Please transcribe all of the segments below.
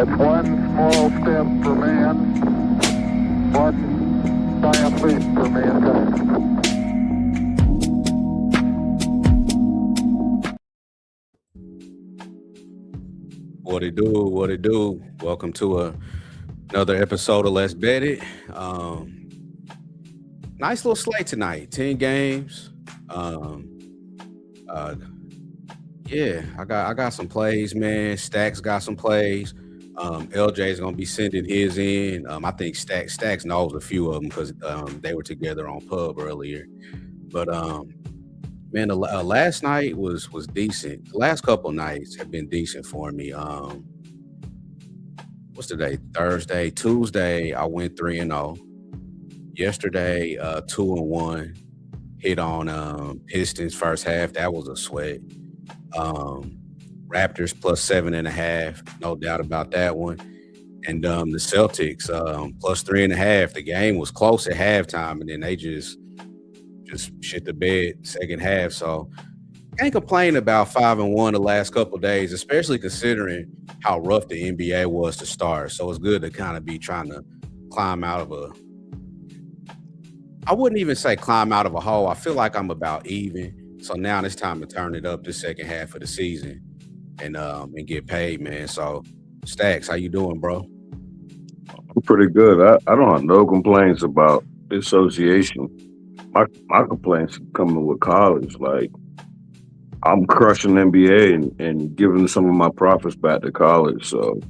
It's one small step for man, one giant leap for mankind. What it do? What it do? Welcome to another episode of Let's Bet It. Nice little slate tonight. 10 games. Um, uh, yeah, I got some plays, man. Stacks got some plays. LJ's gonna be sending his in. I think Stacks knows a few of them because they were together on pub earlier. But man, last night was decent. The last couple nights have been decent for me. What's today? Thursday, Tuesday. I went 3-0. Yesterday, 2-1. Hit on Pistons first half. That was a sweat. Raptors plus 7.5. No doubt about that one. And the Celtics plus 3.5. The game was close at halftime, and then they just shit the bed second half. So can't complain about 5-1 the last couple of days, especially considering how rough the NBA was to start. So it's good to kind of be trying to climb out of a. I wouldn't even say climb out of a hole. I feel like I'm about even. So now it's time to turn it up the second half of the season and get paid, man. So Stacks, how you doing, bro? I'm pretty good. I don't have no complaints about the association. My complaints are coming with college. Like I'm crushing NBA and giving some of my profits back to college. So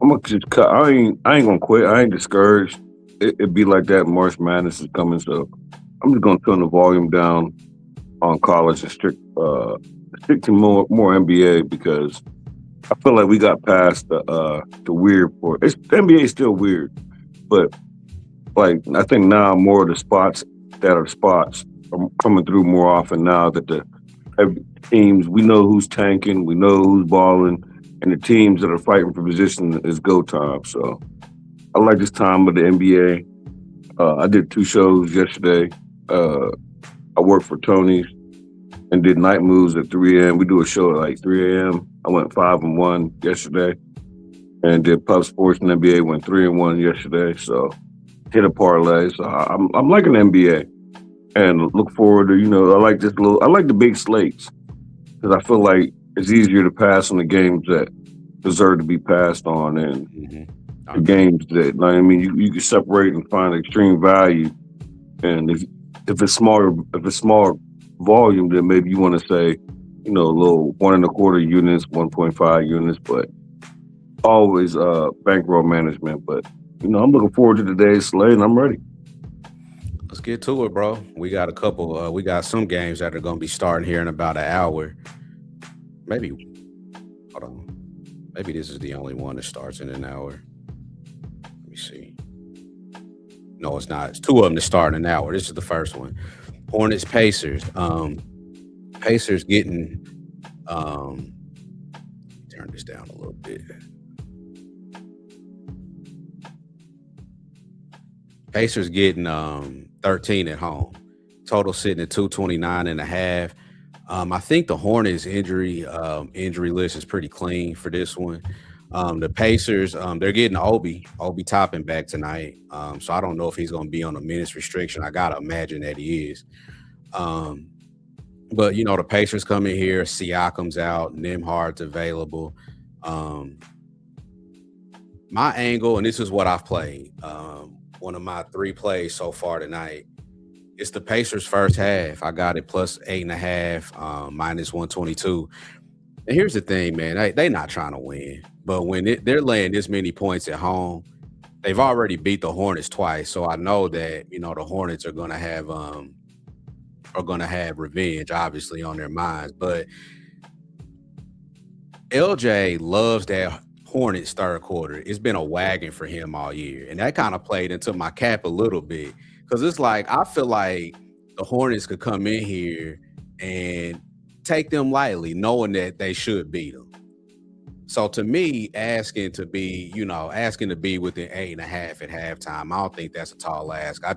I'm gonna just cut. I ain't gonna quit. I ain't discouraged. It'd be like that. March Madness is coming, so I'm just gonna turn the volume down on college and stick to more NBA because I feel like we got past the weird part. The NBA is still weird, but like I think now more of the spots are coming through more often now that the teams we know who's tanking, we know who's balling, and the teams that are fighting for position is go time. So I like this time of the NBA. I did 2 shows yesterday. I worked for Tony's and did night moves at 3 a.m. We do a show at like 3 a.m. I went 5-1 yesterday, and did Pub Sports and NBA. Went 3-1 yesterday. So hit a parlay. So I'm liking the NBA, and look forward to I like the big slates because I feel like it's easier to pass on the games that deserve to be passed on, and the games that you can separate and find extreme value. And if it's small volume, then maybe you want to say, a little 1.25 units, 1.5 units, but always bankroll management. But I'm looking forward to today's slate, and I'm ready. Let's get to it, bro. We got a couple. We got some games that are going to be starting here in about an hour. Maybe. Hold on. Maybe this is the only one that starts in an hour. Let me see. No, it's not. It's 2 of them that start in an hour. This is the first one. Hornets, Pacers. Pacers getting. Turn this down a little bit. Pacers getting 13 at home. Total sitting at 229.5. I think the Hornets injury list is pretty clean for this one. The Pacers, they're getting Obi Toppin back tonight. So I don't know if he's going to be on a minutes restriction. I got to imagine that he is. But, the Pacers come in here. Siakam's out. Nembhard's available. My angle, and this is what I've played, one of my 3 plays so far tonight, it's the Pacers first half. I got it plus 8.5, minus 122. And here's the thing, man. They not trying to win. But when they're laying this many points at home, they've already beat the Hornets twice. So I know that, the Hornets are gonna have revenge, obviously, on their minds. But LJ loves that Hornets third quarter. It's been a wagon for him all year. And that kind of played into my cap a little bit. Because it's like I feel like the Hornets could come in here and take them lightly, knowing that they should beat them. So to me, asking to be within 8.5 at halftime, I don't think that's a tall ask. I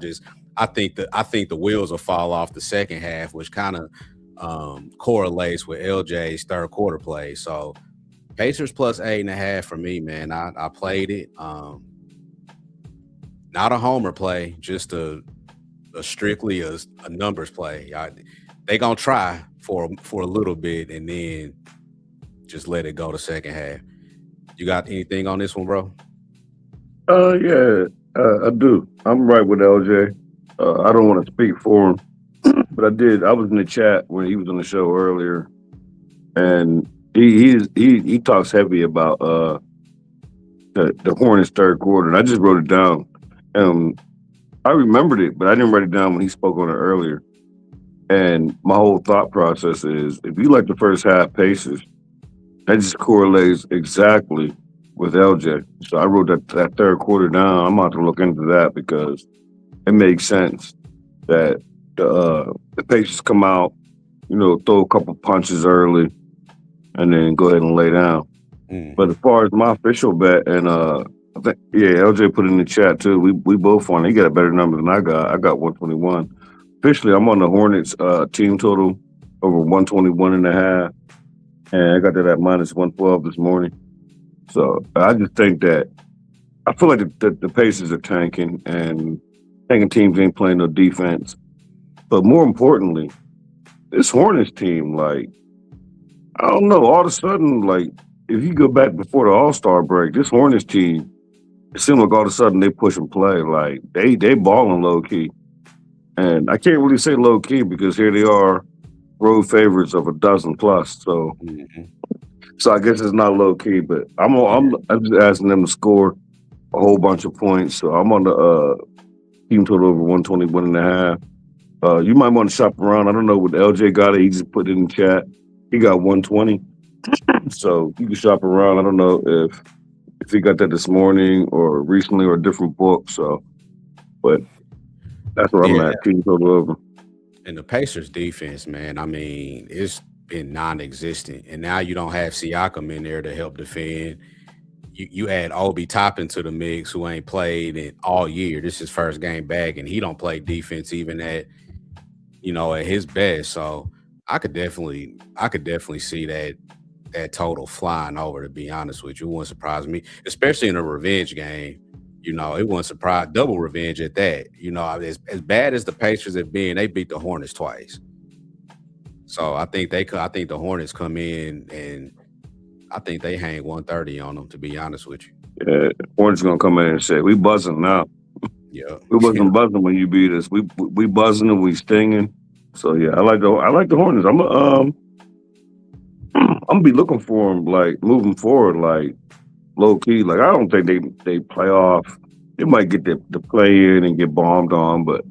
think the wheels will fall off the second half, which kind of correlates with LJ's third quarter play. So Pacers plus 8.5 for me, man. I played it. Not a homer play, just a strictly a numbers play. They gonna try for a little bit and then just let it go the second half. You got anything on this one, bro? Yeah, I do. I'm right with LJ. I don't want to speak for him, but I did. I was in the chat when he was on the show earlier, and he talks heavy about the Hornets third quarter, and I just wrote it down. I remembered it, but I didn't write it down when he spoke on it earlier. And my whole thought process is, if you like the first half Pacers, that just correlates exactly with LJ. So I wrote that third quarter down. I'm about to look into that because it makes sense that the Pacers come out, throw a couple punches early, and then go ahead and lay down. But as far as my official bet, and I think, LJ put it in the chat too. We both won. He got a better number than I got. I got 121. Officially, I'm on the Hornets team total over 121.5. And I got that at minus 112 this morning. So I just think that I feel like the Pacers are tanking, and tanking teams ain't playing no defense. But more importantly, this Hornets team, like, I don't know, all of a sudden, like, if you go back before the All-Star break, this Hornets team, it seemed like all of a sudden they push and play. Like, they balling low-key. And I can't really say low-key because here they are, road favorites of 12 plus. So so I guess it's not low-key, but I'm just asking them to score a whole bunch of points. So I'm on the team total over 121.5. You might want to shop around. I don't know what LJ got it. He just put it in the chat. He got 120. So you can shop around. I don't know if he got that this morning or recently or a different book. So, but that's where I'm at. Team total over. And the Pacers defense, man, I mean, it's been non-existent. And now you don't have Siakam in there to help defend. You add Obi Toppin to the mix, who ain't played in all year. This is his first game back, and he don't play defense even at his best. So I could definitely see that total flying over, to be honest with you. It wouldn't surprise me, especially in a revenge game. It wouldn't surprise, double revenge at that. As bad as the Pacers have been, they beat the Hornets twice. So I think the Hornets come in and I think they hang 130 on them, to be honest with you. Yeah, Hornets gonna come in and say, we buzzing now. Yeah. We wasn't buzzing when you beat us. We buzzing and we stinging. So yeah, I like the Hornets. I'm gonna be looking for them, like, moving forward, like, low key. Like, I don't think they play off. They might get the play in and get bombed on, but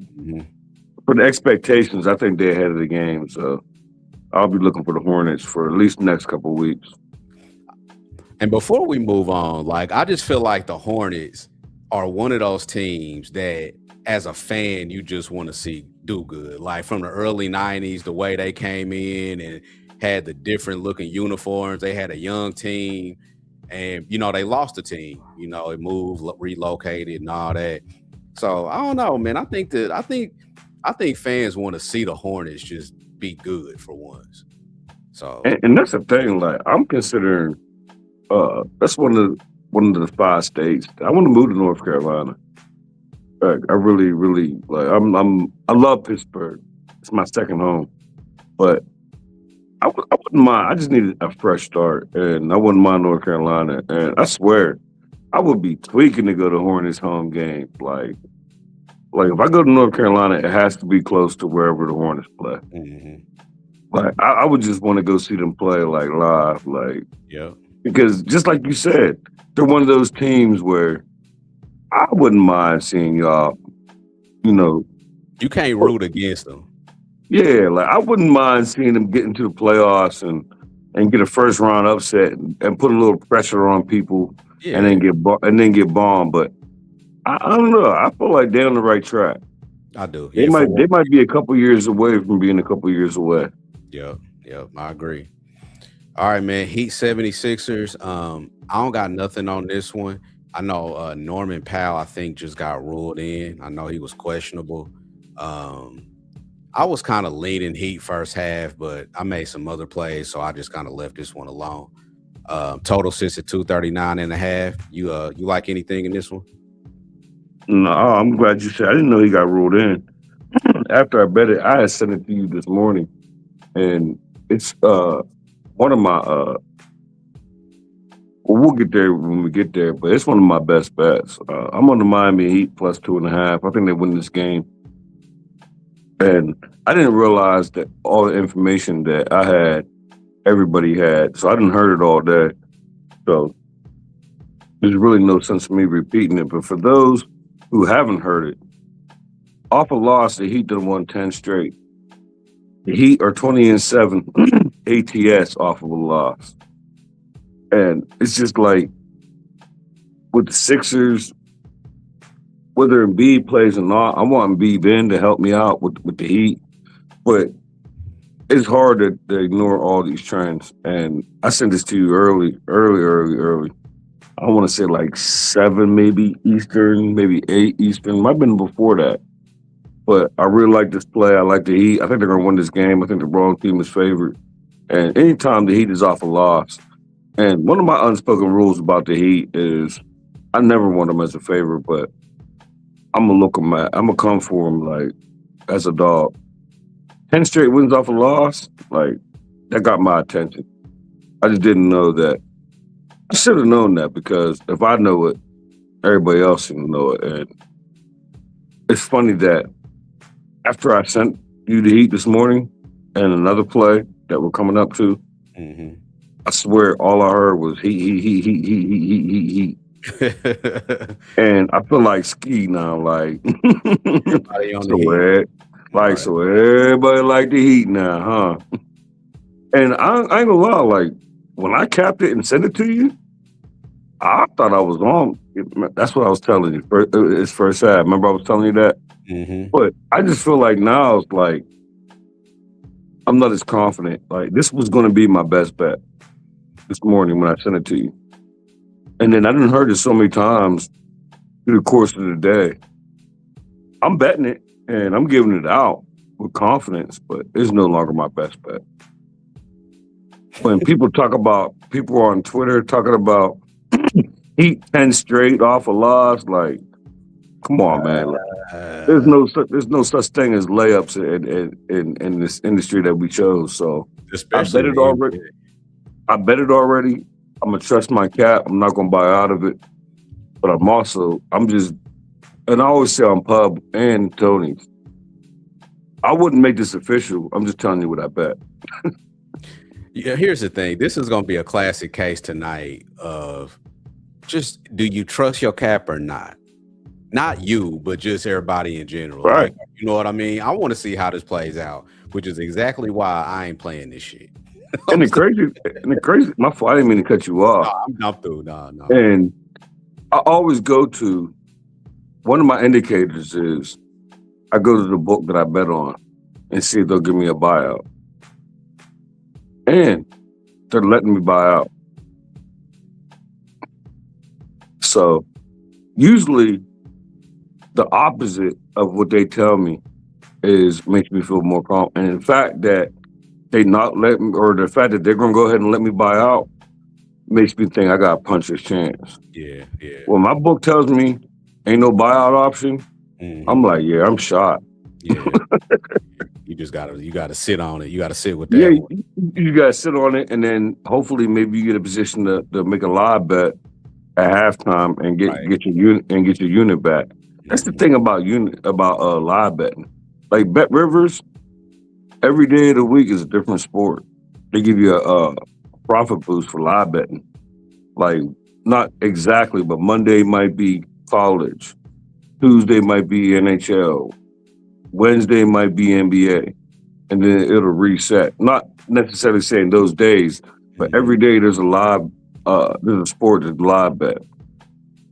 for the expectations, I think they're ahead of the game. So I'll be looking for the Hornets for at least the next couple of weeks. And before we move on, like, I just feel like the Hornets are one of those teams that, as a fan, you just want to see do good. Like, from the early 90s, the way they came in and had the different looking uniforms. They had a young team. And, they lost the team. It moved, relocated, and all that. So I don't know, man. I think fans want to see the Hornets just be good for once. So and that's the thing. Like, I'm considering that's one of the 5 states. I want to move to North Carolina. Like, I really, really like. I love Pittsburgh. It's my second home, but I wouldn't mind. I just needed a fresh start, and I wouldn't mind North Carolina. And I swear, I would be tweaking to go to Hornets home game. Like if I go to North Carolina, it has to be close to wherever the Hornets play. Like, I would just want to go see them play, like, live, like, because just like you said, they're one of those teams where I wouldn't mind seeing y'all. You can't root against them. Yeah, like, I wouldn't mind seeing them get into the playoffs and get a first round upset and put a little pressure on people and then get bombed. But I don't know. I feel like they're on the right track. I do. They might be a couple years away from being a couple years away. Yeah, I agree. All right, man. Heat 76ers. I don't got nothing on this one. I know Norman Powell, I think, just got ruled in. I know he was questionable. I was kind of leaning Heat first half, but I made some other plays, so I just kind of left this one alone. Total sits at 239.5. You like anything in this one? No, I'm glad you said. I didn't know he got ruled in. After I bet it, I had sent it to you this morning, and it's one of my. Well, we'll get there when we get there, but it's one of my best bets. I'm on the Miami Heat plus 2.5. I think they win this game, and I didn't realize that all the information that I had, everybody had, so I didn't heard it all day. So there's really no sense in me repeating it. But for those who haven't heard it, off a loss, the Heat done won 10 straight. The Heat are 20-7 ATS off of a loss. And it's just like with the Sixers, whether Embiid plays or not, I want Embiid in to help me out with the Heat. But it's hard to ignore all these trends. And I sent this to you early. I want to say like 7 maybe Eastern, maybe 8 Eastern. Might have been before that. But I really like this play. I like the Heat. I think they're going to win this game. I think the wrong team is favored. And anytime the Heat is off a loss, and one of my unspoken rules about the Heat is I never want them as a favorite, but I'm going to look them at. I'm going to come for them like as a dog. 10 straight wins off a loss, like that got my attention. I just didn't know that. I should have known that because if I know it, everybody else should know it. And it's funny that after I sent you the Heat this morning and another play that we're coming up to, I swear all I heard was he. And I feel like Ski now, like Everybody on the Heat. So everybody like the Heat now, huh? And I ain't gonna lie, like when I capped it and sent it to you, I thought I was on. That's what I was telling you. It's first half. Remember I was telling you that? But I just feel like now it's like I'm not as confident. Like this was going to be my best bet this morning when I sent it to you. And then I didn't heard it so many times through the course of the day. I'm betting it and I'm giving it out with confidence, but it's no longer my best bet. When people are on Twitter talking about Heat 10 straight off a loss, like, come on, man. Like, there's no such thing as layups in this industry that we chose. So especially I bet it already. I'm gonna trust my cap. I'm not gonna buy out of it. But and I always say on Pub and Tony's, I wouldn't make this official. I'm just telling you what I bet. Yeah, here's the thing. This is going to be a classic case tonight of just do you trust your cap or not? Not you, but just everybody in general. Right. Like, you know what I mean? I want to see how this plays out, which is exactly why I ain't playing this shit. And the crazy, my fault, I didn't mean to cut you off. No, I'm through. No. And I always go to, one of my indicators is I go to the book that I bet on and see if they'll give me a buyout. And they're letting me buy out. So usually the opposite of what they tell me makes me feel more confident. And the fact that they not let me, or the fact that they're going to go ahead and let me buy out makes me think I got to punch this chance. Yeah. When my book tells me ain't no buyout option, I'm like, yeah, I'm shot. Yeah. You gotta sit on it. You gotta sit with that. Yeah, you gotta sit on it, and then hopefully maybe you get a position to make a live bet at halftime and get your unit back. That's the thing about live betting. Like Bet Rivers, every day of the week is a different sport. They give you a profit boost for live betting. Like not exactly, but Monday might be college, Tuesday might be NHL, Wednesday might be NBA, and then it'll reset. Not necessarily saying those days, but every day there's a sport that's live bet.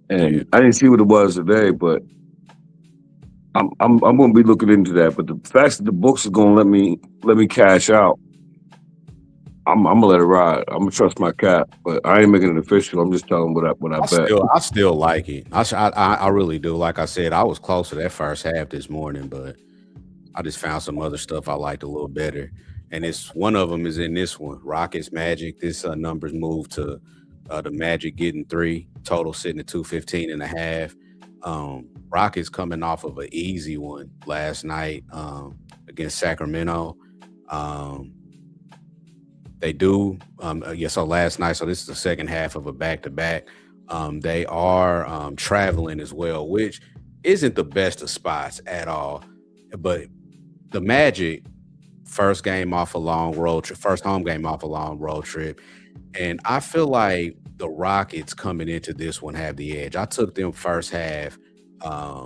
And I didn't see what it was today, but I'm going to be looking into that. But the fact that the books are going to let me cash out, I'm gonna let it ride. I'm gonna trust my cap, but I ain't making it official. I'm just telling what I bet. I still like it. I really do. Like I said, I was close to that first half this morning, but I just found some other stuff I liked a little better. and it's one of them is in this one. Rockets Magic. This numbers moved to the Magic getting 3, total sitting at 215 and a half. Rockets coming off of an easy one last night against Sacramento. Um, they do, yeah. So last night, so this is the second half of a back to back. They are traveling as well, which isn't the best of spots at all. But the Magic, first game off a long road trip, first home game off a long road trip. And I feel like the Rockets coming into this one have the edge. I took them first half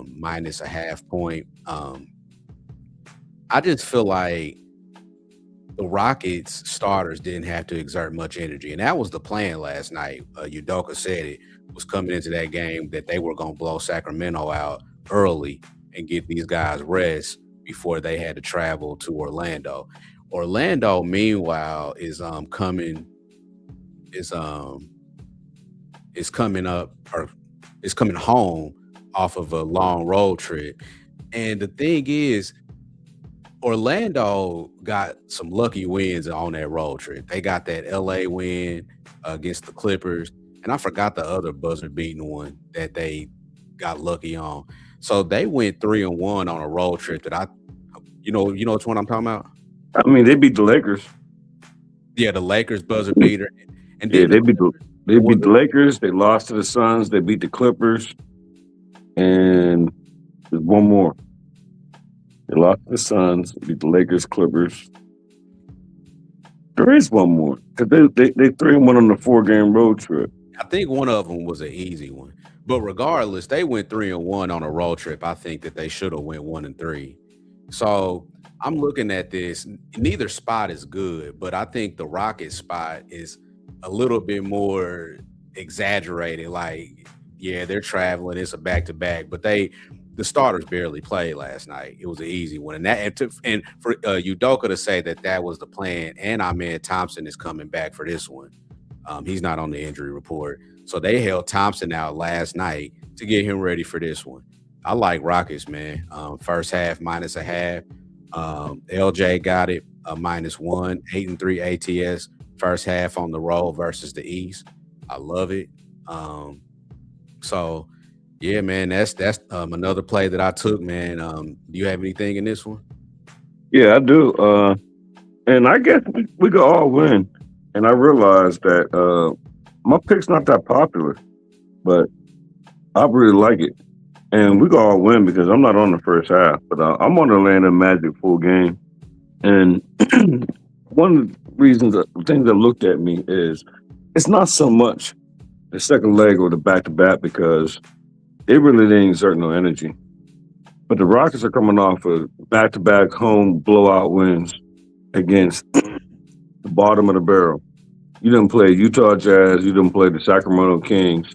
minus a half point. I just feel like the Rockets starters didn't have to exert much energy. And that was the plan last night. Udoka said it was coming into that game that they were going to blow Sacramento out early and get these guys rest before they had to travel to Orlando. Orlando, meanwhile, is coming up or is coming home off of a long road trip. And the thing is, Orlando got some lucky wins on that road trip. They got that LA win against the Clippers, and I forgot the other buzzer beating one that they got lucky on. So they went 3-1 on a road trip that you know which one I'm talking about? I mean, they beat the Lakers. Yeah, the Lakers buzzer beater. And Yeah, then they beat the Lakers. They lost to the Suns. They beat the Clippers, and there's one more. They lost to the Suns, beat the Lakers, Clippers. There is one more because they 3-1 on the 4-game road trip. I think one of them was an easy one. But regardless, they went 3-1 on a road trip. I think that they should have went 1-3. So I'm looking at this. Neither spot is good, but I think the Rockets spot is a little bit more exaggerated. Like, yeah, they're traveling. It's a back-to-back, but the starters barely played last night. It was an easy one, and for Udoka to say that was the plan. And Amen Thompson is coming back for this one. He's not on the injury report, so they held Thompson out last night to get him ready for this one. I like Rockets, man. First half minus a half. LJ got it -1, 8-3 ATS. First half on the road versus the East. I love it. So yeah, man, that's another play that I took, man. Do you have anything in this one? Yeah, I do. And I guess we could all win. And I realized that my pick's not that popular, but I really like it. And we could all win because I'm not on the first half, but I'm on the Atlanta Magic full game. And one of the things that looked at me is it's not so much the second leg or the back-to-back because they really didn't exert no energy. But the Rockets are coming off of back-to-back home blowout wins against the bottom of the barrel. You didn't play Utah Jazz. You didn't play the Sacramento Kings.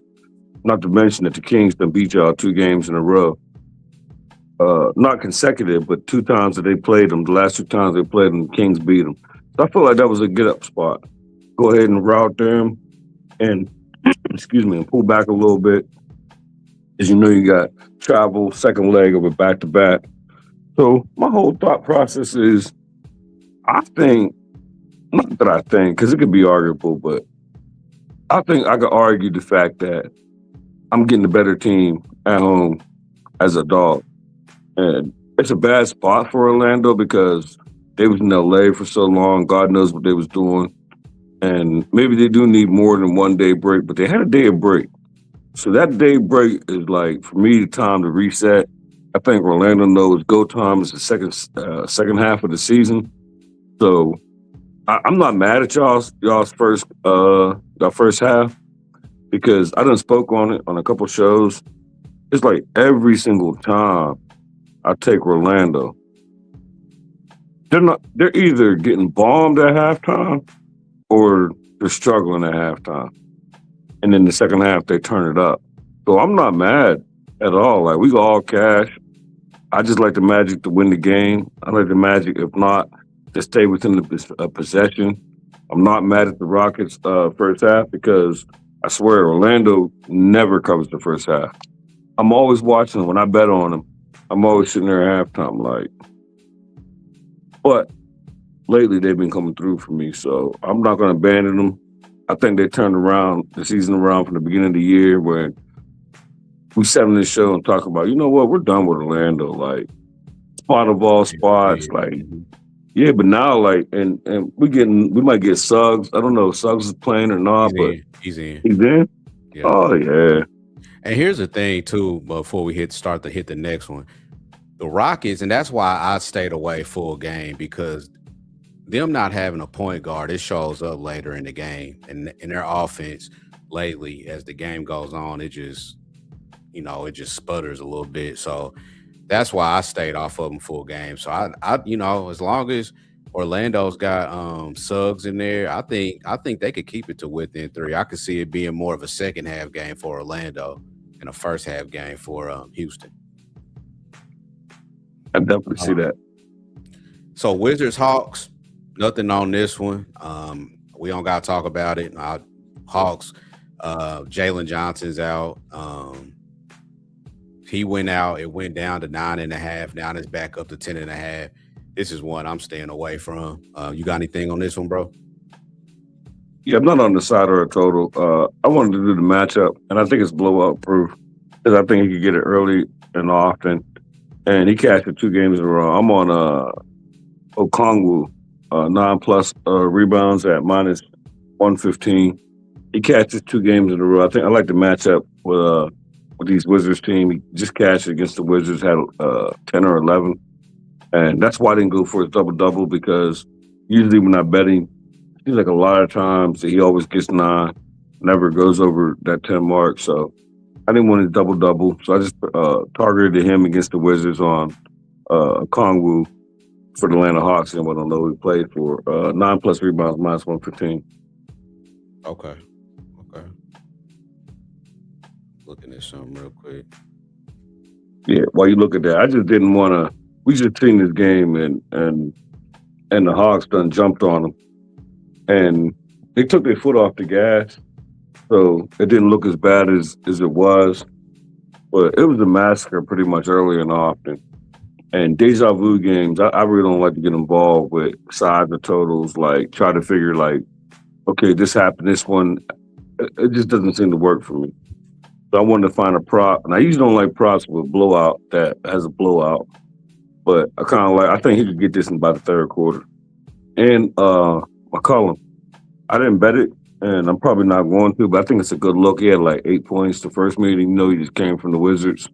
Not to mention that the Kings done beat y'all 2 games in a row. Not consecutive, but 2 times that they played them. The last 2 times they played them, the Kings beat them. So I feel like that was a get-up spot. Go ahead and route them and, and pull back a little bit. As you know, you got travel, second leg of a back-to-back. So my whole thought process is, not that I think, because it could be arguable, but I think I could argue the fact that I'm getting a better team at home as a dog. And it's a bad spot for Orlando because they was in LA for so long. God knows what they was doing. And maybe they do need more than 1 day break, but they had a day of break. So that day break is like, for me, the time to reset. I think Orlando knows go time is the second half of the season. So I'm not mad at y'all's first half because I done spoke on it on a couple shows. It's like every single time I take Orlando, they're either getting bombed at halftime or they're struggling at halftime. And then the second half, they turn it up. So I'm not mad at all. Like, we go all cash. I just like the Magic to win the game. I like the Magic, if not, to stay within the possession. I'm not mad at the Rockets first half because I swear Orlando never covers the first half. I'm always watching when I bet on them. I'm always sitting there at halftime like. But lately they've been coming through for me. So I'm not going to abandon them. I think they turned around the season around from the beginning of the year when we sat on this show and talked about, you know what, we're done with Orlando. Like, spot of all spots. Like, Mhm. yeah, but now, like, and we might get Suggs. I don't know if Suggs is playing or not, He's but in. He's in. he's in. Yeah. Oh, yeah. And here's the thing too, before we start to hit the next one. The Rockets, and that's why I stayed away full game, because them not having a point guard, it shows up later in the game. And in their offense lately, as the game goes on, it just sputters a little bit. So that's why I stayed off of them full game. So I as long as Orlando's got Suggs in there, I think they could keep it to within 3. I could see it being more of a second half game for Orlando and a first half game for Houston. I definitely see that. So Wizards Hawks, nothing on this one. We don't gotta talk about it. Hawks, Jalen Johnson's out. He went out. It went down to 9.5. Now it's back up to 10.5. This is one I'm staying away from. You got anything on this one, bro? Yeah, I'm not on the side or a total. I wanted to do the matchup, and I think it's blowout proof because I think he could get it early and often. And he cashed it 2 games in a row. I'm on Okongwu, 9+ rebounds at minus 115. He catches 2 games in a row. I like the matchup with these Wizards team. He just cashed against the Wizards, had 10 or 11. And that's why I didn't go for his double-double, because usually when I'm betting, it seems like a lot of times that he always gets 9, never goes over that 10 mark. So I didn't want his double-double. So I just targeted him against the Wizards on Kongwu for the Atlanta Hawks, and what I know he played for. 9+ rebounds, minus 115. Okay. Looking at something real quick. Yeah, while you look at that, I just didn't want to. We just seen this game, and the Hawks done jumped on them, and they took their foot off the gas, so it didn't look as bad as it was. But it was a massacre pretty much early and often. And deja vu games, I really don't like to get involved with sides or totals. Like, try to figure, like, okay, this happened, this one. It just doesn't seem to work for me. So I wanted to find a prop, and I usually don't like props with blowout that has a blowout. But I think he could get this in about the third quarter. And McCollum, I didn't bet it, and I'm probably not going to, but I think it's a good look. He had like 8 points the first meeting. You know, he just came from the Wizards.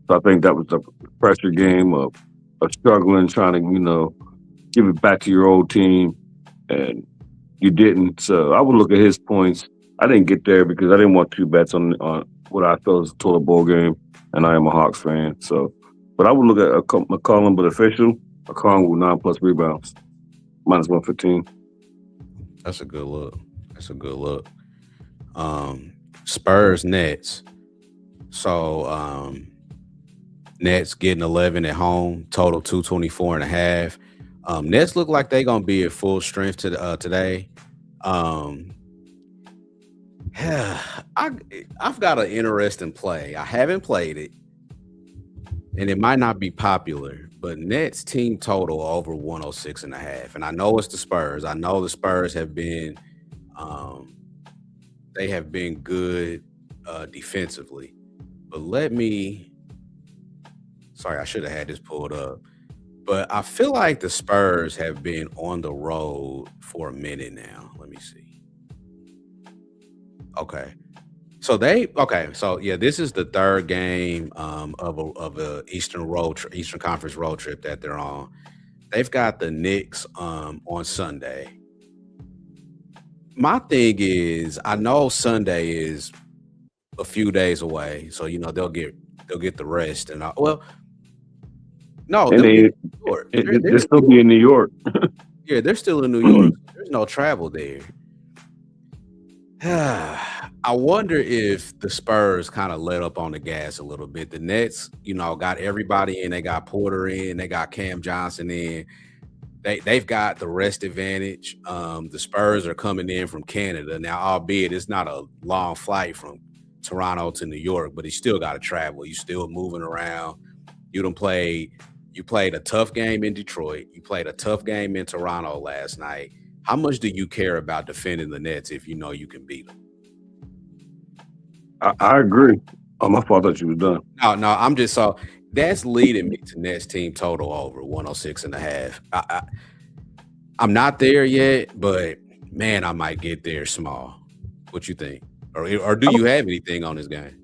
So I think that was the pressure game of struggling, trying to, give it back to your old team, and you didn't. So I would look at his points. I didn't get there because I didn't want 2 bets on what I felt was a total bowl game, and I am a Hawks fan. So, but I would look at McCollum, but official, Okongwu 9+ rebounds, minus 115. That's a good look. Spurs Nets. So Nets getting 11 at home, total 224.5. Nets look like they're gonna be at full strength today. I've got an interesting play. I haven't played it, and it might not be popular, but Nets team total over 106.5. And I know it's the Spurs. I know the Spurs have been they have been good defensively. But sorry, I should have had this pulled up. But I feel like the Spurs have been on the road for a minute now. Let me see. Okay. So this is the third game of a Eastern Conference road trip that they're on. They've got the Knicks on Sunday. My thing is, I know Sunday is a few days away, so they'll get the rest. And no, And they're still be in New York. Yeah, they're still in New York. There's no travel there. I wonder if the Spurs kind of let up on the gas a little bit. The Nets, got everybody in. They got Porter in. They got Cam Johnson in. They've got the rest advantage. The Spurs are coming in from Canada now, albeit it's not a long flight from Toronto to New York, but you still got to travel. You still moving around. You You played a tough game in Detroit. You played a tough game in Toronto last night. How much do you care about defending the Nets if you know you can beat them? I agree. Oh, my fault. I thought you was done. No, I'm just so that's leading me to Nets team total over 106.5. I'm not there yet, but man, I might get there small. What you think? Or do you have anything on this game?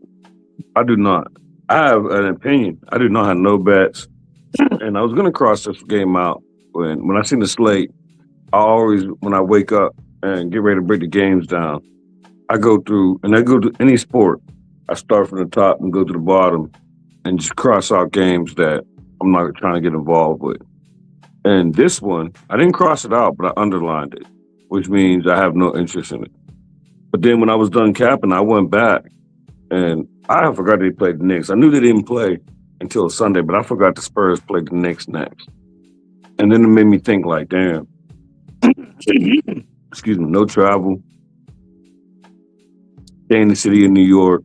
I do not. I have an opinion. I do not have no bets. And I was going to cross this game out. When I seen the slate, I always, when I wake up and get ready to break the games down, I go through, and I go to any sport, I start from the top and go to the bottom and just cross out games that I'm not trying to get involved with. And this one, I didn't cross it out, but I underlined it, which means I have no interest in it. But then when I was done capping, I went back and I forgot they played the Knicks. I knew they didn't play until Sunday, but I forgot the Spurs played the Knicks next. And then it made me think like, damn, excuse me, no travel, stay in the city of New York.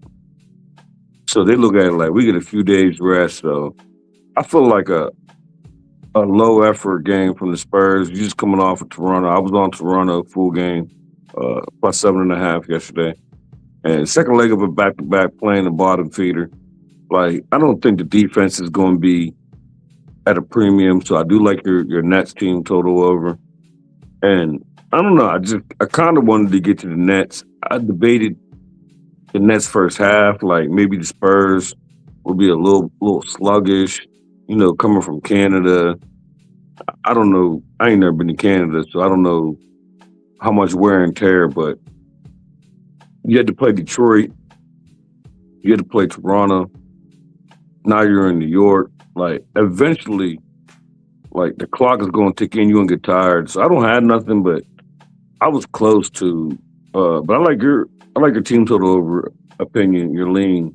So they look at it like we get a few days rest. So I feel like a low effort game from the Spurs. You just coming off of Toronto. I was on Toronto full game, plus 7.5 yesterday. And second leg of a back-to-back playing a bottom feeder. Like, I don't think the defense is going to be at a premium. So I do like your Nets team total over. And I don't know. I kind of wanted to get to the Nets. I debated the Nets first half. Like maybe the Spurs would be a little sluggish, coming from Canada. I don't know. I ain't never been to Canada, so I don't know how much wear and tear, but you had to play Detroit. You had to play Toronto. Now you're in New York. Like, eventually, like, the clock is going to tick in. You're going to get tired. So I don't have nothing, but I was close to. But I like your team total over opinion, your lean,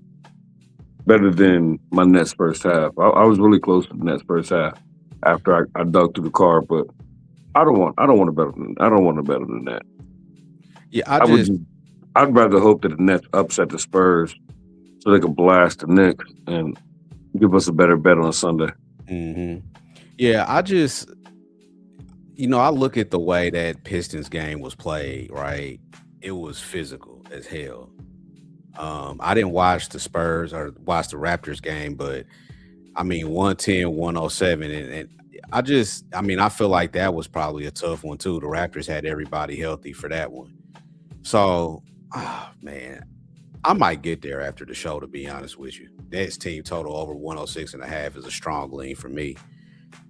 better than my Nets first half. I was really close to the Nets first half after I dug through the car, but I don't want to better than that. Yeah, I'd rather hope that the Nets upset the Spurs so they can blast the Knicks and give us a better bet on Sunday. Mm-hmm. Yeah, I look at the way that Pistons game was played, right? It was physical as hell. I didn't watch the Spurs or watch the Raptors game, but I mean, 110, 107. And I feel like that was probably a tough one too. The Raptors had everybody healthy for that one. So, man, I might get there after the show, to be honest with you. That's team total over 106.5 is a strong lean for me.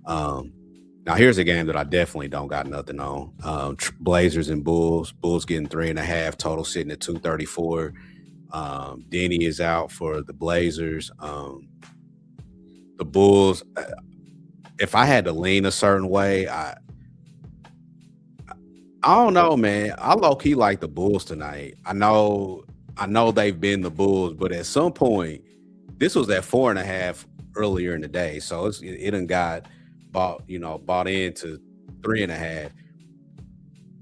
Now, here's a game that I definitely don't got nothing on. Blazers and Bulls. Bulls getting 3.5, total sitting at 234. Denny is out for the Blazers. The Bulls, if I had to lean a certain way, I don't know, man. I low-key like the Bulls tonight. I know they've been the Bulls, but at some point, this was at 4.5 earlier in the day, so it done got bought into 3.5.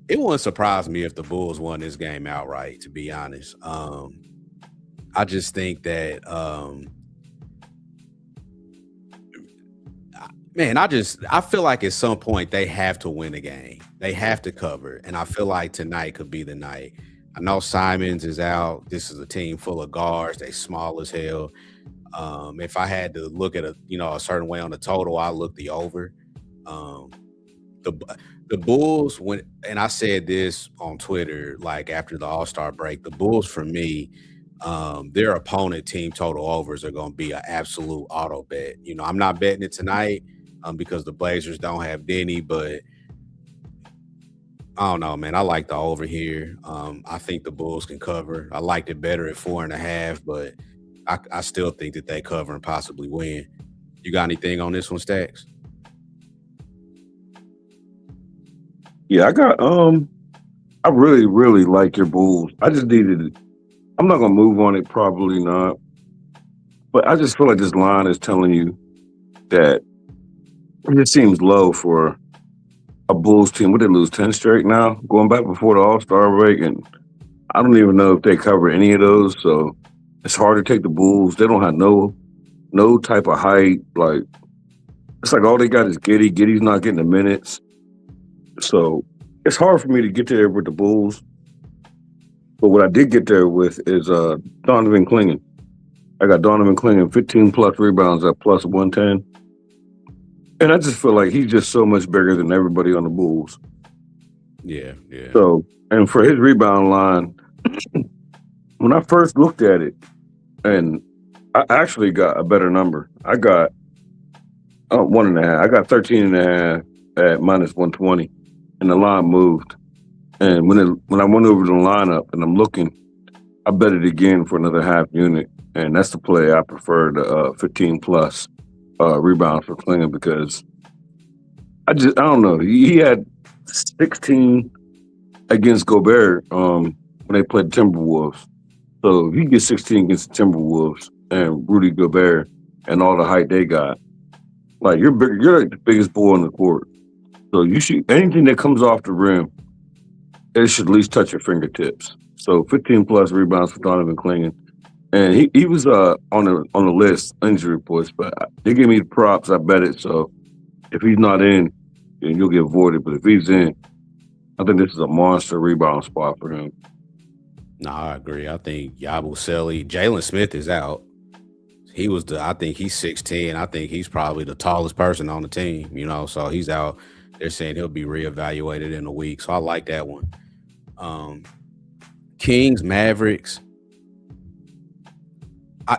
It wouldn't surprise me if the Bulls won this game outright, to be honest. I just think that, I feel like at some point they have to win a game. They have to cover, and I feel like tonight could be the night. I know Simons is out. This is a team full of guards. They small as hell. If I had to look at a certain way on the total, I look the over. The Bulls, and I said this on Twitter, like after the All-Star break, the Bulls for me, their opponent team total overs are going to be an absolute auto bet. I'm not betting it tonight because the Blazers don't have Denny, but I don't know, man. I like the over here. I think the Bulls can cover. I liked it better at 4.5, but I still think that they cover and possibly win. You got anything on this one, Stacks? Yeah, I got I really, really like your Bulls. I just needed it. I'm not gonna move on it, probably not. But I just feel like this line is telling you that it seems low for a Bulls team. Would they lose 10 straight now? Going back before the All-Star break, and I don't even know if they cover any of those, so it's hard to take the Bulls. They don't have no type of height. Like, It's like all they got is Giddy. Giddy's not getting the minutes. So it's hard for me to get there with the Bulls. But what I did get there with is Donovan Clingan. I got Donovan Clingan 15 plus rebounds at plus 110. And I just feel like he's just so much bigger than everybody on the Bulls. Yeah, yeah. So, and for his rebound line, when I first looked at it, and I actually got a better number. I got 1.5. I got 13.5 at minus 120, and the line moved. And when I went over the lineup and I'm looking, I bet it again for another half unit, and that's the play I prefer, the 15 plus rebounds for Clingan, because I don't know. He had 16 against Gobert when they played the Timberwolves. So if you get 16 against the Timberwolves and Rudy Gobert and all the height they got, like you're like the biggest boy on the court. So you should, anything that comes off the rim, it should at least touch your fingertips. So 15 plus rebounds for Donovan Clingan. And he was on the list, injury reports, but they gave me the props. I bet it. So if he's not in, then you'll get voided. But if he's in, I think this is a monster rebound spot for him. No, I agree. I think Yabusele, Jalen Smith is out. I think he's 6'10". I think he's probably the tallest person on the team, so he's out. They're saying he'll be reevaluated in a week. So I like that one. Kings, Mavericks.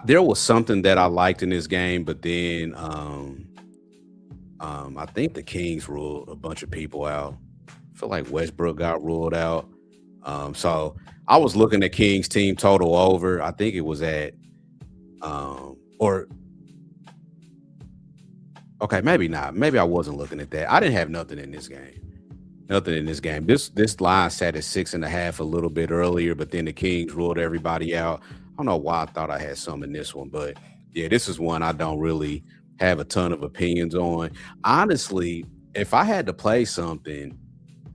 There was something that I liked in this game, but then I think the Kings ruled a bunch of people out. I feel like Westbrook got ruled out. So I was looking at Kings team total over. I think it was at okay, maybe not. Maybe I wasn't looking at that. I didn't have nothing in this game. This line sat at 6.5 a little bit earlier, but then the Kings ruled everybody out. I don't know why I thought I had some in this one, but yeah, this is one I don't really have a ton of opinions on. Honestly, if I had to play something,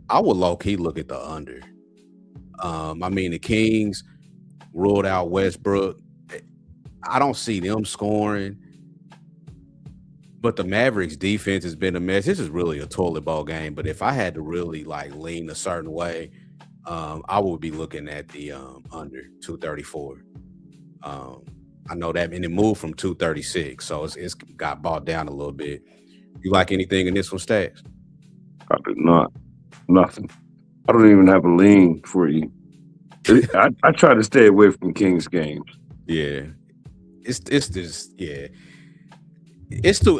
I would low-key look at the under. The Kings ruled out Westbrook. I don't see them scoring, but the Mavericks defense has been a mess. This is really a toilet bowl game, but if I had to really lean a certain way, I would be looking at the under 234. I know that, and it moved from 236, so it's got bought down a little bit. You like anything in this one, Stacks? I do not. Nothing. I don't even have a lean for you. I try to stay away from Kings games. Yeah. It's just, yeah. It's too,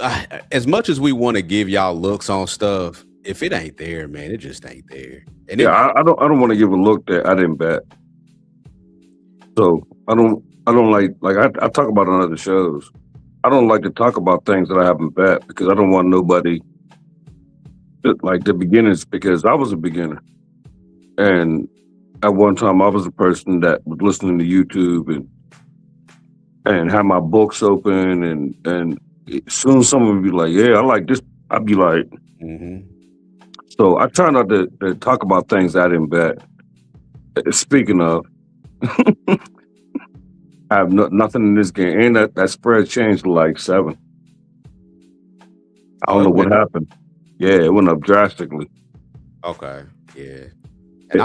as much as we want to give y'all looks on stuff, if it ain't there, man, it just ain't there. And I don't want to give a look that I didn't bet. So I don't like I talk about on other shows. I don't like to talk about things that I haven't bet, because I don't want nobody like the beginners, because I was a beginner. And at one time I was a person that was listening to YouTube and had my books open, and as soon as someone would be like, yeah, I like this, I'd be like, So I try not to talk about things I didn't bet. Speaking of, I have nothing in this game, and that spread changed to like 7. I don't know what happened. Yeah, it went up drastically. Okay, yeah. And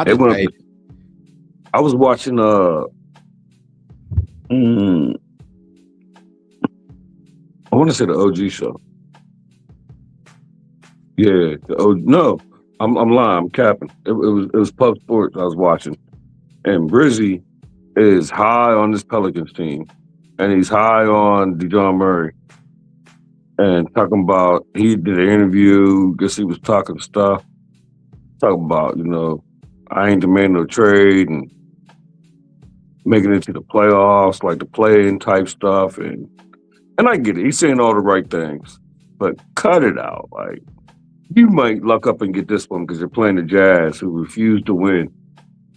I was watching I want to say the OG show. Yeah, no, I'm lying. I'm capping. It was Pub Sports I was watching, and Brizzy is high on this Pelicans team, and he's high on DeJohn Murray, and talking about, he did an interview. Guess he was talking stuff, talking about, I ain't demanding no trade and making it to the playoffs, like the play-in type stuff, and I get it. He's saying all the right things, but cut it out. Like, you might luck up and get this one because you're playing the Jazz, who refuse to win.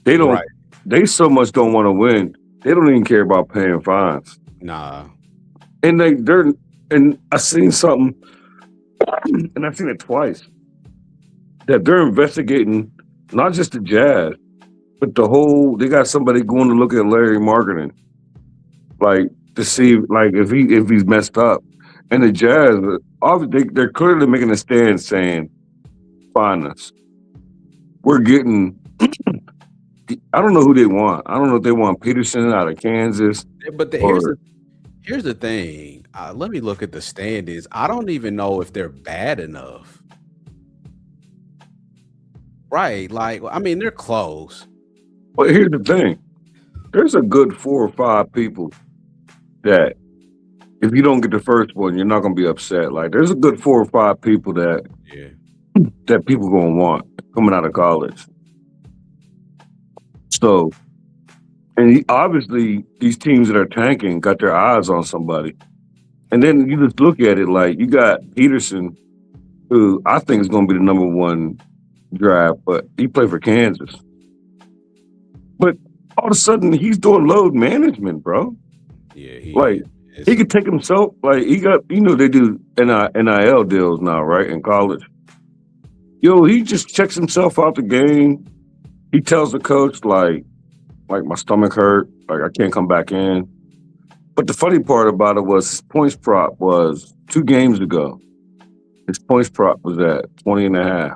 They don't. Right. They so much don't want to win. They don't even care about paying fines. Nah. And and I seen something, and I've seen it twice, that they're investigating not just the Jazz, but they got somebody going to look at Larry Marketing, like to see like if he's messed up. And the Jazz obviously they're clearly making a stand saying, "Find us. We're getting." I don't know who they want. I don't know if they want Peterson out of Kansas But or here's the thing. Let me look at the standings. I don't even know if they're bad enough. Right? Like, I mean, they're close. But here's the thing: there's a good 4 or 5 people that if you don't get the first one, you're not gonna be upset. Like there's a good 4 or 5 people that Yeah. people gonna want coming out of college. So, and obviously these teams that are tanking got their eyes on somebody. And then you just look at it like you got Peterson, who I think is going to be the number 1 draft, but he played for Kansas. But all of a sudden he's doing load management, bro. Yeah. He could take himself, like he got, they do NIL deals now, right, in college. Yo, he just checks himself out the game. He tells the coach, like my stomach hurt, like I can't come back in. But the funny part about it was his points prop was 2 games ago. His points prop was at 20.5.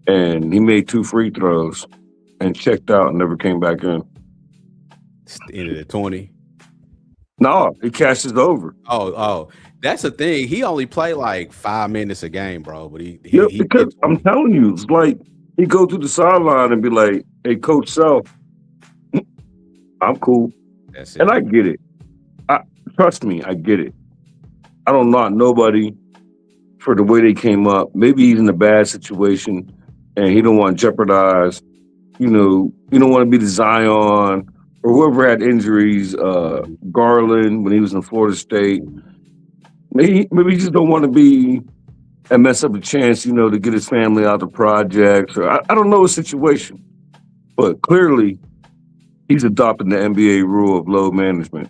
And he made 2 free throws and checked out and never came back in. Ended at 20. No, he cashes over. Oh, that's the thing. He only played like 5 minutes a game, bro. But he because I'm telling you, it's like he go to the sideline and be like, "Hey, Coach Self, I'm cool." That's it. And I get it. Trust me, I get it. I don't knock nobody for the way they came up. Maybe he's in a bad situation and he don't want to jeopardize. You don't want to be the Zion or whoever had injuries. Garland when he was in Florida State. Maybe he just don't want to be and mess up a chance, to get his family out the projects. Or I don't know his situation, but clearly he's adopting the NBA rule of load management,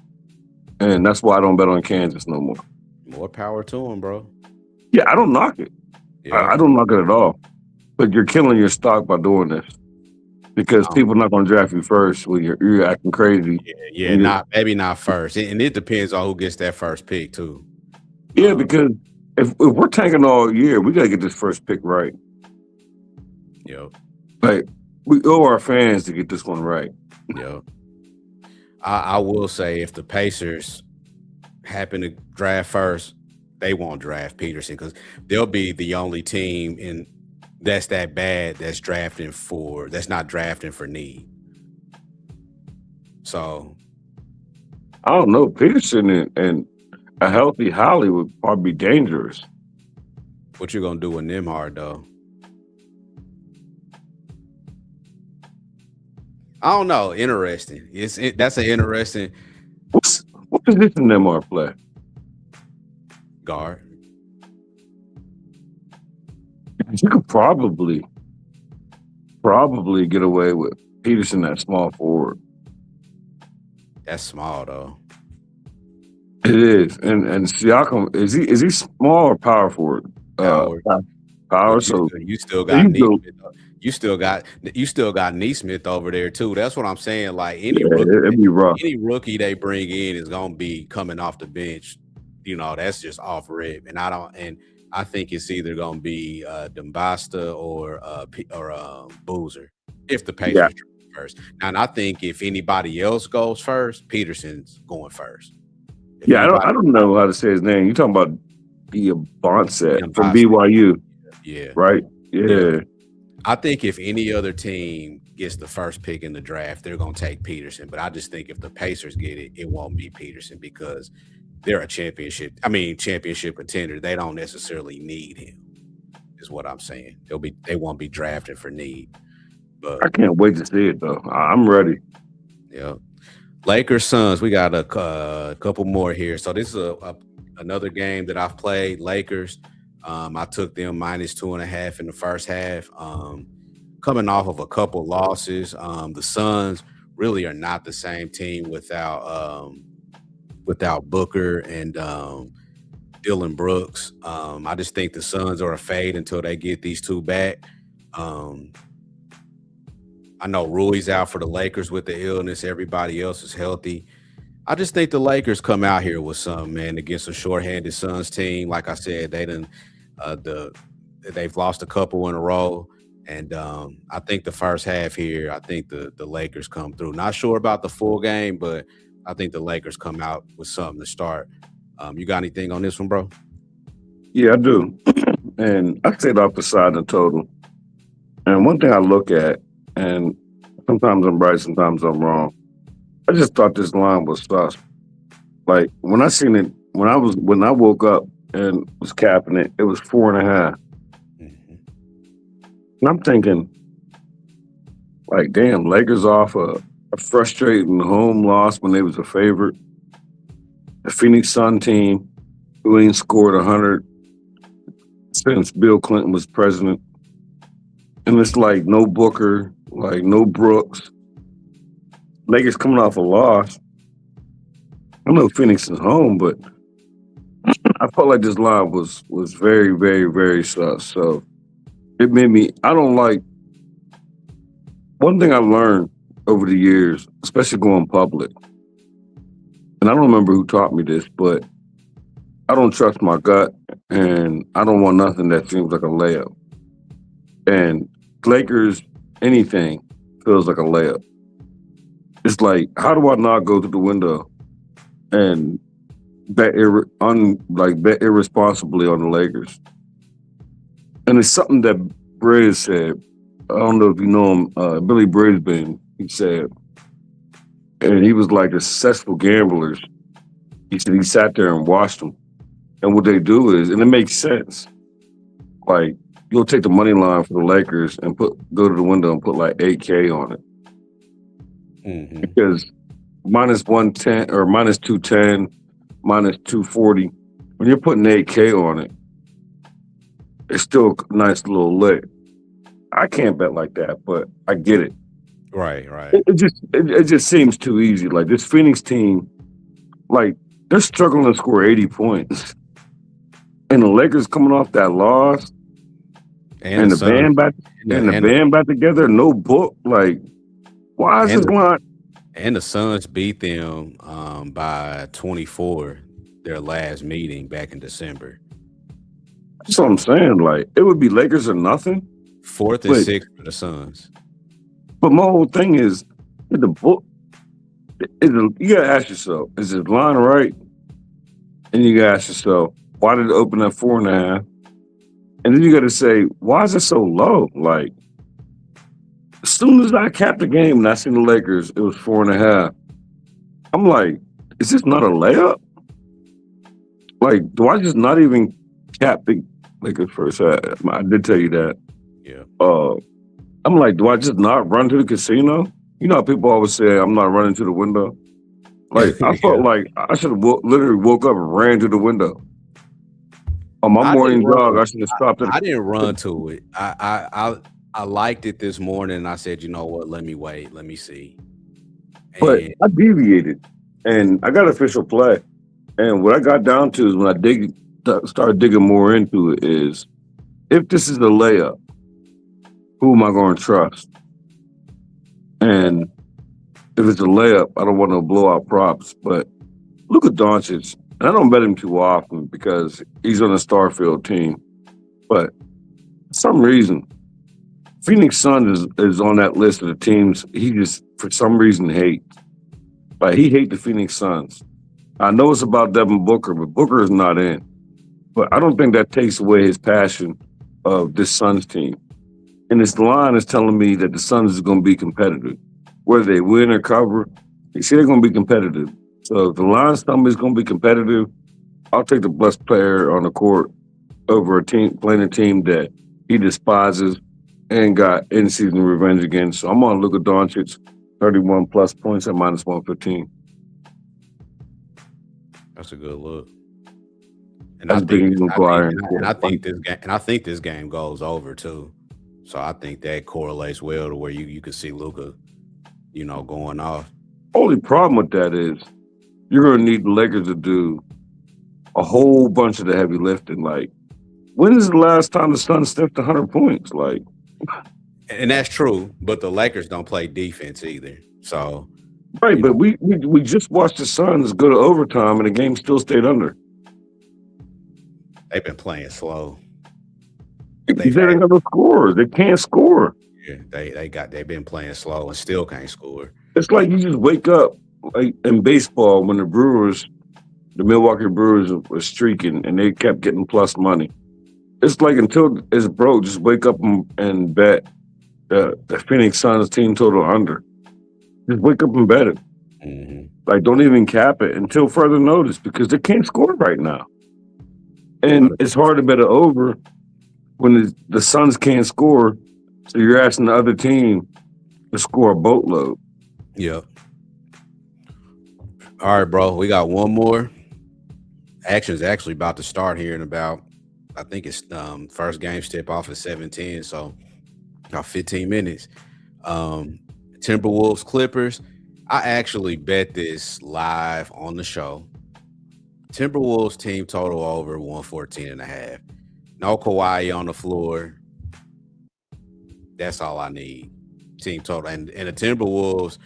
and that's why I don't bet on Kansas no more. More power to him, bro. Yeah, I don't knock it. Yeah. I don't knock it at all. But you're killing your stock by doing this because people are not going to draft you first when you're acting crazy. Yeah, maybe not first, and it depends on who gets that first pick too. Yeah, because if we're tanking all year, we got to get this first pick right. Yep. Like we owe our fans to get this one right. Yep. I will say if the Pacers happen to draft first, they won't draft Peterson because they'll be the only team that's that bad that's not drafting for need. So I don't know. Peterson and a healthy Holly would probably be dangerous. what you gonna do with Nembhard though? I don't know. Interesting. That's an interesting What position Nembhard play? guard. You could probably get away with Peterson at small forward. That's small though. It is, and Siakam is he small or power forward? Power. So You still got Neesmith. You still got Neesmith over there too. That's what I'm saying. Like it'd be rough. Any rookie they bring in is gonna be coming off the bench. That's just off rip. And I think it's either gonna be Dembasta or Boozer if the Pacers draft first. Now, and I think if anybody else goes first, Peterson's going first. I don't know how to say his name. You talking about Bonset from BYU? Yeah. Right. Yeah. I think if any other team gets the first pick in the draft, they're going to take Peterson. But I just think if the Pacers get it, it won't be Peterson because they're a championship contender. They don't necessarily need him, is what I'm saying. They won't be drafted for need. But I can't wait to see it though. I'm ready. Yeah. Lakers Suns. We got a couple more here. So this is another game that I've played. Lakers. I took them -2.5 in the first half. Coming off of a couple losses, the Suns really are not the same team without Booker and Dylan Brooks. I just think the Suns are a fade until they get these two back. I know Rui's out for the Lakers with the illness. Everybody else is healthy. I just think the Lakers come out here with some man against a shorthanded Suns team. Like I said, they've lost a couple in a row, and I think the first half here, I think the Lakers come through. Not sure about the full game, but I think the Lakers come out with something to start. You got anything on this one, bro? Yeah, I do. And I stayed off the side of the total. And one thing I look at, and sometimes I'm right, sometimes I'm wrong. I just thought this line was sus. Like when I seen it, when I woke up and was capping it, it was 4.5. Mm-hmm. And I'm thinking, like, damn, Lakers off a frustrating home loss when they was a favorite. The Phoenix Sun team, who ain't scored 100 since Bill Clinton was president. And it's like no Booker, like no Brooks. Lakers coming off a loss. I know Phoenix is home, but I felt like this line was very, very, very sus. So it made me, I don't like, one thing I learned over the years, especially going public, and I don't remember who taught me this, but I don't trust my gut, and I don't want nothing that seems like a layup. And Lakers, anything feels like a layup. It's like, how do I not go to the window and bet irresponsibly on the Lakers? And it's something that Briz said. I don't know if you know him, Billy Brisbane. He said, and he was like the successful gamblers. He said he sat there and watched them. And what they do is, and it makes sense, like you'll take the money line for the Lakers and go to the window and put like 8K on it. Mm-hmm. Because minus 110 or minus 210, minus 240, when you're putting 8K on it, it's still a nice little lick. I can't bet like that, but I get it. Right. It just seems too easy. Like this Phoenix team, like they're struggling to score 80 points. And the Lakers coming off that loss, and the band back together, no book. Like, why is this line? And the Suns beat them by 24 their last meeting back in December. That's what I'm saying. Like, it would be Lakers or nothing. 4th and 6th for the Suns. But my whole thing is, the book. You gotta ask yourself: is this line right? And you gotta ask yourself, why did it open at 4.5? And then you got to say, why is it so low? Like, as soon as I capped the game and I seen the Lakers, it was 4.5. I'm like, is this not a layup? Like, do I just not even cap the Lakers first half? I did tell you that. Yeah. I'm like, do I just not run to the casino? You know how people always say, I'm not running to the window? Like, I felt like I should have literally woke up and ran to the window. On my morning jog, I should have stopped it. I didn't run to it. I liked it this morning, and I said, you know what? Let me wait. Let me see. But I deviated, and I got official play. And what I got down to is when I started digging more into it is, if this is a layup, who am I going to trust? And if it's a layup, I don't want to blow out props. But Luka Doncic, and I don't bet him too often because he's on a Starfield team. But for some reason, Phoenix Suns is on that list of the teams he just, for some reason, hates. Like, he hates the Phoenix Suns. I know it's about Devin Booker, but Booker is not in. But I don't think that takes away his passion of this Suns team. And this line is telling me that the Suns is going to be competitive. Whether they win or cover, they say they're going to be competitive. So if the line's telling me it's going to be competitive, I'll take the best player on the court over a team playing a team that he despises and got in-season revenge against. So I'm on Luka Doncic, 31 plus points at minus 115. That's a good look. And I think this game goes over too. So I think that correlates well to where you can see Luka, going off. Only problem with that is you're going to need the Lakers to do a whole bunch of the heavy lifting. Like, when is the last time the Suns sniffed 100 points? Like, and that's true, but the Lakers don't play defense either. So Right, You but know, we just watched the Suns go to overtime and the game still stayed under. they've been playing slow. They They've had didn't have a score. They can't score. yeah, they've been playing slow and still can't score. It's like you just wake up like in baseball when the Milwaukee Brewers were streaking and they kept getting plus money. It's like until it's broke, just wake up and bet the Phoenix Suns team total under. Just wake up and bet it. Hmm. Like don't even cap it until further notice because they can't score right now. And it's hard to bet it over when the Suns can't score. So you're asking the other team to score a boatload. Yep. All right, bro. We got one more. Action's actually about to start here in about, I think it's first game tip off at 7:10, so about 15 minutes. Timberwolves Clippers. I actually bet this live on the show. Timberwolves team total over 114.5. No Kawhi on the floor. That's all I need. Team total. And the Timberwolves,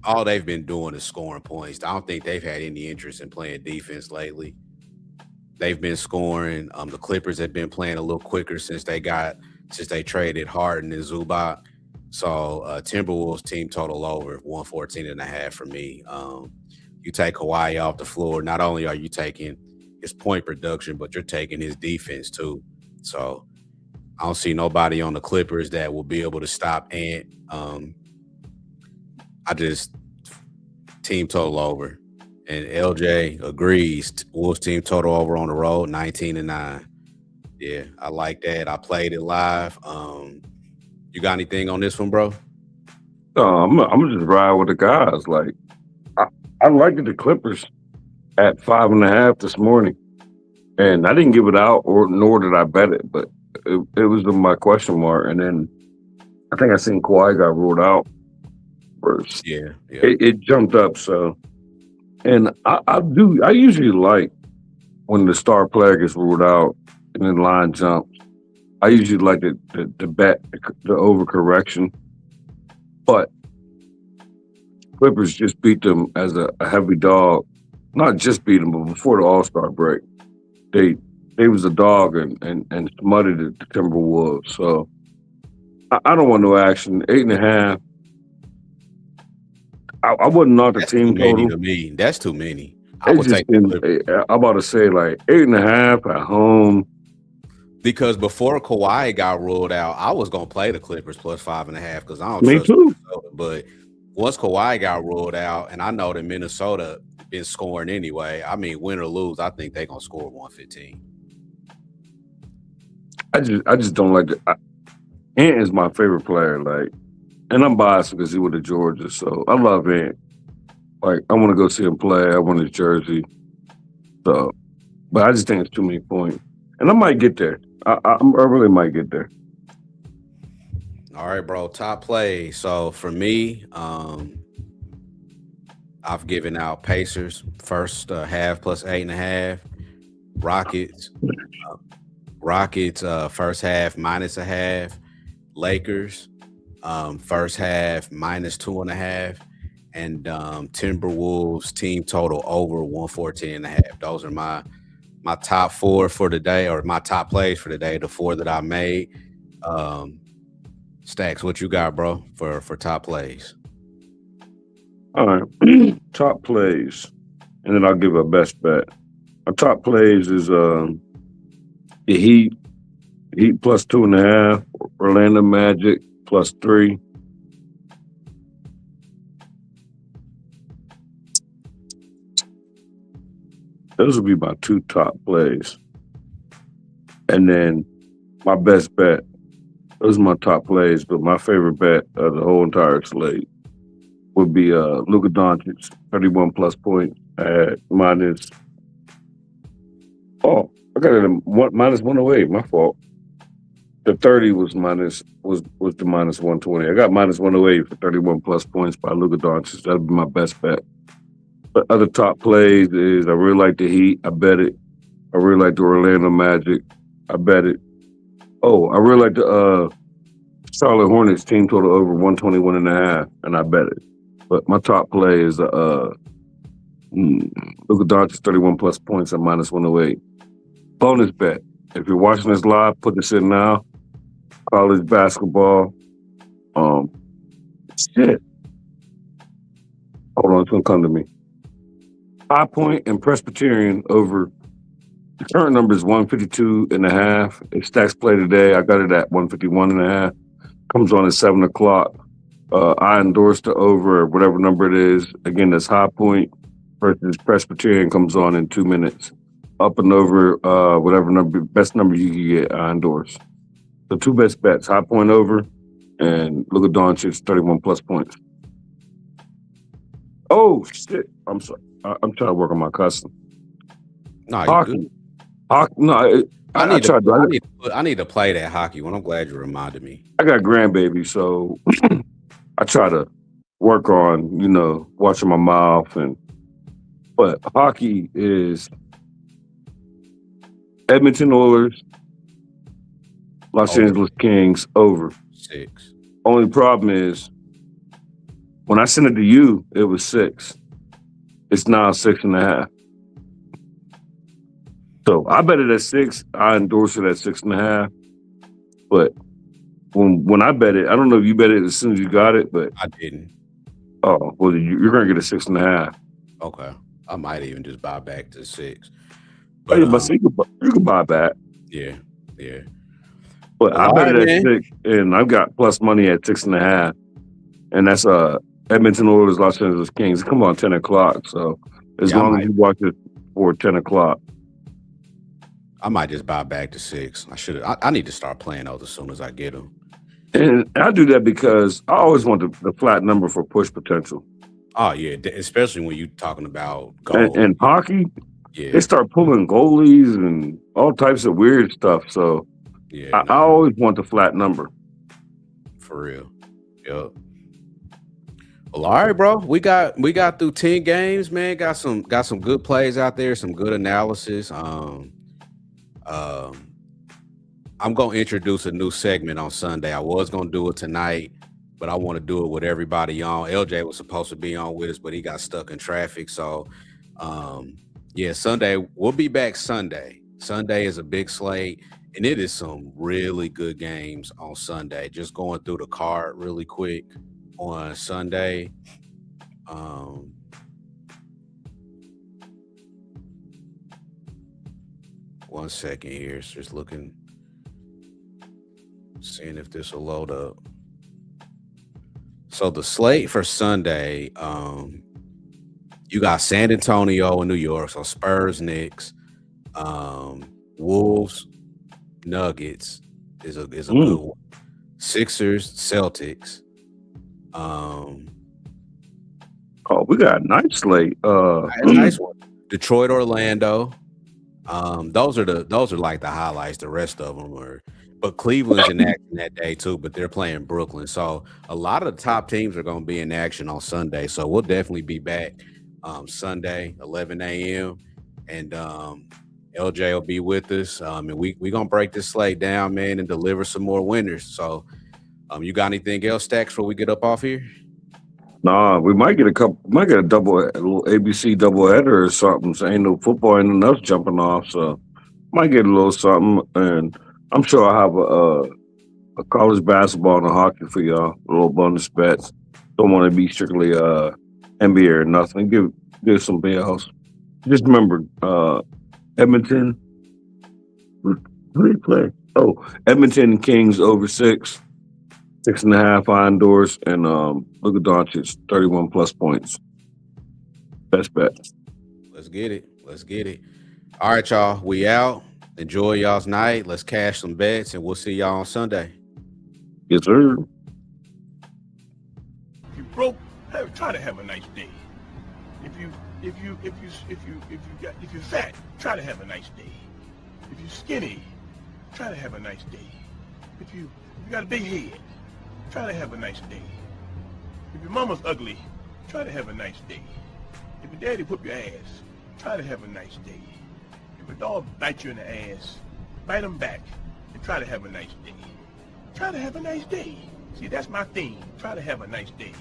all they've been doing is scoring points. I don't think they've had any interest in playing defense lately. They've been scoring. The Clippers have been playing a little quicker since they traded Harden and Zubac. So Timberwolves team total over 114.5 for me. You take Kawhi off the floor, not only are you taking his point production, but you're taking his defense too. So I don't see nobody on the Clippers that will be able to stop Ant. I just team total over. And LJ agrees. Wolves team total over on the road, 19-9. Yeah, I like that. I played it live. You got anything on this one, bro? I'm gonna just ride with the guys. Like I liked the Clippers at 5.5 this morning, and I didn't give it out, nor did I bet it, but it was my question mark. And then I think I seen Kawhi got ruled out first. Yeah. It jumped up. So, and I usually like when the star player gets ruled out and then line jumps. I usually like the bet the overcorrection, but Clippers just beat them as a heavy dog. Not just beat them, but before the All-Star break, they was a dog and smutted the Timberwolves. So I don't want no action. 8.5. I wouldn't knock the That's team too many total. to me. That's too many. I would take the Clippers. I'm about to say like 8.5 at home. Because before Kawhi got ruled out, I was gonna play the Clippers plus 5.5 because I don't Me trust too. Minnesota. But once Kawhi got ruled out, and I know that Minnesota been scoring anyway. I mean, win or lose, I think they're gonna score 115. I just don't like it. Ant is my favorite player. Like, and I'm biased because he was at Georgia, so I love Ant. Like, I want to go see him play. I want his jersey. So, but I just think it's too many points, and I might get there. I really might get there. All right, bro. Top play. So for me, I've given out Pacers first half plus 8.5. Rockets first half -0.5. Lakers first half -2.5. And Timberwolves team total over 114.5. Those are my top four for the day, or my top plays for the day, the four that I made. Stacks, what you got, bro, for top plays? All right, top plays, and then I'll give a best bet. My top plays is the Heat plus 2.5, Orlando Magic plus 3. Those would be my two top plays. And then my best bet. Those are my top plays, but my favorite bet of the whole entire slate would be Luka Doncic, 31 plus points at minus. Oh, I got it at minus 108. My fault. The 30 was the minus 120. I got minus 108 for 31 plus points by Luka Doncic. That'd be my best bet. But other top plays is I really like the Heat. I bet it. I really like the Orlando Magic. I bet it. Oh, I really like the Charlotte Hornets team total over 121.5, and I bet it. But my top play is Luka Doncic 31 plus points at -108. Bonus bet. If you're watching this live, put this in now. College basketball. Shit. Hold on, it's gonna come to me. High Point and Presbyterian over. The current number is 152.5. It stacks play today. I got it at 151.5. Comes on at 7 o'clock. I endorsed the over, whatever number it is. Again, that's High Point versus Presbyterian comes on in 2 minutes. Up and over, whatever number, best number you can get, I endorse. The two best bets, High Point over and Luka Doncic 31 plus points. Oh, shit. I'm sorry. I'm trying to work on my custom. No, Hockey. No, I need to play that hockey one. I'm glad you reminded me. I got grandbaby, so I try to work on, watching my mouth but hockey is Edmonton Oilers, Los Angeles Kings over 6. Only problem is when I sent it to you, it was 6. It's now 6.5. So I bet it at 6. I endorse it at 6.5. But when I bet it, I don't know if you bet it as soon as you got it, but I didn't. Oh, well, you're gonna get a 6.5. Okay, I might even just buy back to 6. But so you can buy back. Yeah. But I bet it at 6, and I've got plus money at 6.5, and that's Edmonton Oilers, Los Angeles Kings. Come on, 10 o'clock. So as long as you watch it for 10 o'clock. I might just buy back to 6. I need to start playing those as soon as I get them. And I do that because I always want the flat number for push potential. Oh, yeah, especially when you're talking about goals. And hockey, yeah, they start pulling goalies and all types of weird stuff. So I always want the flat number. For real. Yep. Well, all right, bro. We got through 10 games, man. Got some good plays out there, some good analysis. I'm gonna introduce a new segment on Sunday. I was gonna do it tonight, but I want to do it with everybody on. LJ was supposed to be on with us, but he got stuck in traffic. So Sunday, we'll be back Sunday. Sunday is a big slate, and it is some really good games on Sunday. Just going through the card really quick on Sunday. One second here. It's just seeing if this will load up. So the slate for Sunday, you got San Antonio and New York. So Spurs, Knicks, Wolves, Nuggets is a good one. Sixers, Celtics. We got a nice slate. Nice one. Detroit, Orlando. Those are like the highlights. The rest of them are, but Cleveland's in action that day too. But they're playing Brooklyn, so a lot of the top teams are going to be in action on Sunday. So we'll definitely be back Sunday, 11 a.m. and LJ will be with us. And we gonna break this slate down, man, and deliver some more winners. So, you got anything else, Stacks, before we get up off here? Nah, we might get a little ABC doubleheader or something. So ain't no football, ain't nothing else jumping off. So might get a little something, and I'm sure I'll have a college basketball and a hockey for y'all. A little bonus bets. Don't want to be strictly NBA or nothing. Give somebody else. Just remember, Edmonton. Who do you play? Oh, Edmonton Kings over 6. 6.5 I endorse, and Luka Doncic 31 plus points. Best bet. Let's get it. All right, y'all. We out. Enjoy y'all's night. Let's cash some bets, and we'll see y'all on Sunday. Yes, sir. If you broke, try to have a nice day. If you're fat, try to have a nice day. If you're skinny, try to have a nice day. If you got a big head, try to have a nice day. If your mama's ugly, try to have a nice day. If your daddy whoop your ass, try to have a nice day. If a dog bites you in the ass, bite him back and try to have a nice day. Try to have a nice day. See, that's my theme. Try to have a nice day.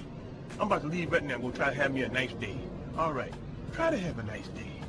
I'm about to leave right now. I'm gonna try to have me a nice day. All right. Try to have a nice day.